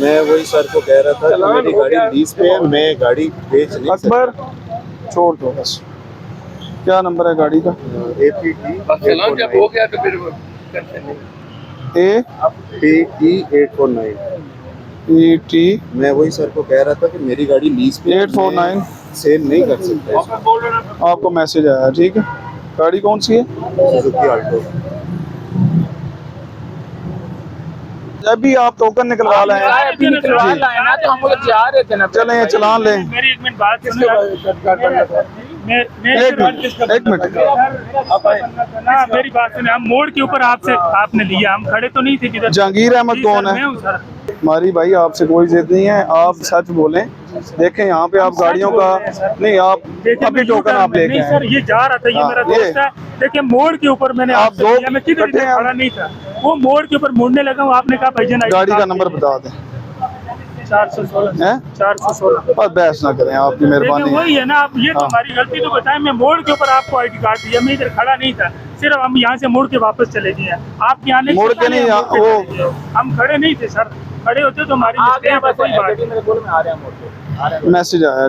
मैं वही सर को कह रहा था कि मेरी गाड़ी लीज पे है, मैं गाड़ी बेच नहीं अकबर छोड़ दो बस। क्या नंबर है गाड़ी का? जब हो गया तो फिर APE849। मैं वही सर को कह रहा था कि मेरी गाड़ी लीज पे 849 सेल नहीं कर सकता। आपको मैसेज आया, ठीक है। गाड़ी कौन सी है? Suzuki Alto. जब भी आप टोकन निकलवा लाए हैं तो हम उधर जा रहे थे ना। चलें ये चलान लें। मेरी एक मिनट बात सुनो। एक मिनट ना मेरी बात सुने, हम मोड़ के ऊपर आपने लिया, हम खड़े तो नहीं थे किधर। जहांगीर अहमद कौन है? हमारी भाई आपसे कोई जिद नहीं है, आप सच बोलें। देखें यहाँ पे आप गाड़ियों का नहीं, आप अभी टोकन आप लेके आए। सर ये जा रहा था, ये मेरा दोस्त है। देखिए मोड़ के ऊपर मैंने आप दो मैं किधर खड़ा नहीं था, वो मोड़ के ऊपर मुड़ने लगा हूँ, आपने कहा भाईजान गाड़ी का नंबर बता दें। 416 416। और बहस ना करें, आपकी मेहरबानी। वही है ना, आप ये तो हमारी गलती तो बताएं। मैं मोड़ के ऊपर आपको ID कार्ड दिया, मैं इधर खड़ा नहीं था, सिर्फ हम यहाँ से मुड़ के वापस चले गए हैं। आप यहाँ मुड़ के नहीं, वो हम खड़े नहीं थे सर, खड़े होते तो हमारी मैसेज आया।